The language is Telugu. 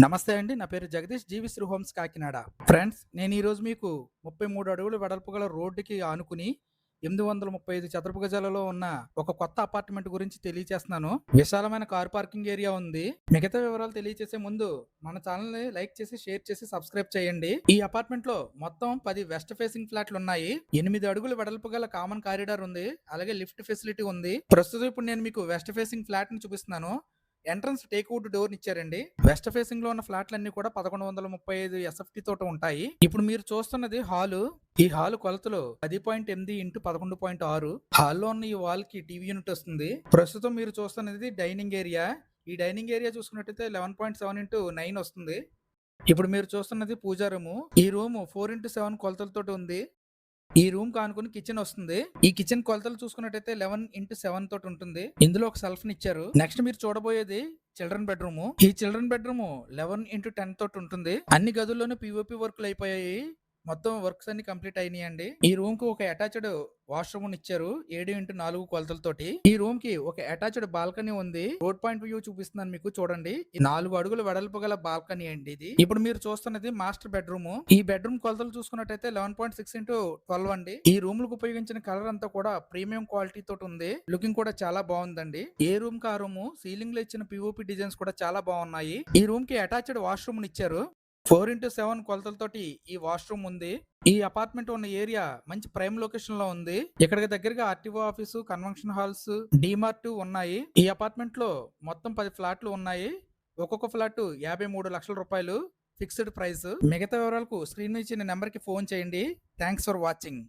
నమస్తే అండి. నా పేరు జగదీష్. జీవిశ్రీ హోమ్స్ కాకినాడ. ఫ్రెండ్స్, నేను ఈరోజు మీకు 33 అడుగుల వెడల్పు గల రోడ్డుకి ఆనుకుని 835 చదరపు గజాలలో ఉన్న ఒక కొత్త అపార్ట్మెంట్ గురించి తెలియజేస్తున్నాను. విశాలమైన కార్ పార్కింగ్ ఏరియా ఉంది. మిగతా వివరాలు తెలియజేసే ముందు మన ఛానల్ ని లైక్ చేసి, షేర్ చేసి, సబ్స్క్రైబ్ చేయండి. ఈ అపార్ట్మెంట్ లో మొత్తం 10 వెస్ట్ ఫేసింగ్ ఫ్లాట్లు ఉన్నాయి. 8 అడుగుల వెడల్పు గల కామన్ కారిడార్ ఉంది. అలాగే లిఫ్ట్ ఫెసిలిటీ ఉంది. ప్రస్తుతం ఇప్పుడు నేను మీకు వెస్ట్ ఫేసింగ్ ఫ్లాట్ ని చూపిస్తున్నాను. ఎంట్రన్స్ టేక్వుడ్ డోర్ ఇచ్చారండి. వెస్ట్ ఫేసింగ్ లో ఉన్న ఫ్లాట్లన్నీ కూడా 1135 ఎస్ఎఫ్టీ తోటి ఉంటాయి. ఇప్పుడు మీరు చూస్తున్నది హాలు. ఈ హాల్ కొలతలు 10.8 ఇంటూ 11.6. హాల్లో ఉన్న ఈ వాల్ కి టీవీ యూనిట్ వస్తుంది. ప్రస్తుతం మీరు చూస్తున్నది డైనింగ్ ఏరియా. ఈ డైనింగ్ ఏరియా చూసుకున్నట్టయితే 11.7 ఇంటూ 9 వస్తుంది. ఇప్పుడు మీరు చూస్తున్నది పూజా రూము. ఈ రూమ్ 4x7 కొలతలతోటి ఉంది. ఈ రూమ్ కానుకుని కిచెన్ వస్తుంది. ఈ కిచెన్ కొలతలు చూసుకున్నట్టయితే 11x7 తోటి ఉంటుంది. ఇందులో ఒక సెల్ఫ్ ని ఇచ్చారు. నెక్స్ట్ మీరు చూడబోయేది చిల్డ్రన్ బెడ్రూమ్. ఈ చిల్డ్రన్ బెడ్రూమ్ 11x10 తోటి ఉంటుంది. అన్ని గదుల్లోనూ పిఓపి వర్క్లు అయిపోయాయి. మొత్తం వర్క్స్ అన్ని కంప్లీట్ అయినాయండి. ఈ రూమ్ కి ఒక అటాచ్డ్ వాష్రూమ్ ఇచ్చారు 7x4 కొలతలతోటి. ఈ రూమ్ కి ఒక అటాచ్డ్ బాల్కనీ ఉంది. రోడ్ పాయింట్ వ్యూ చూపిస్తున్నాను మీకు, చూడండి. ఈ 4 అడుగుల వెడల్పు గల బాల్కనీ అండి ఇది. ఇప్పుడు మీరు చూస్తున్నది మాస్టర్ బెడ్రూమ్. ఈ బెడ్రూమ్ కొలతలు చూసుకున్నట్టయితే 11.6x12 అండి. ఈ రూమ్ లకు ఉపయోగించిన కలర్ అంతా కూడా ప్రీమియం క్వాలిటీ తోటి ఉంది. లుకింగ్ కూడా చాలా బాగుందండి. ఏ రూమ్ కి ఆ రూమ్ సీలింగ్ లో ఇచ్చిన పిఓపి డిజైన్స్ కూడా చాలా బాగున్నాయి. ఈ రూమ్ కి అటాచ్డ్ వాష్రూమ్ ఇచ్చారు. 4x7 కొలతలతోటి ఈ వాష్రూమ్ ఉంది. ఈ అపార్ట్మెంట్ ఉన్న ఏరియా మంచి ప్రైమ్ లొకేషన్ లో ఉంది. ఇక్కడికి దగ్గరగా RTO office, convention halls, DMart ఉన్నాయి. ఈ అపార్ట్మెంట్ లో మొత్తం 10 ఫ్లాట్లు ఉన్నాయి. ఒక్కొక్క ఫ్లాట్ 53 లక్షల రూపాయలు ఫిక్స్డ్ ప్రైస్. మిగతా వివరాలకు స్క్రీన్ మీద ఇచ్చిన నెంబర్ కి ఫోన్ చేయండి. Thanks for watching.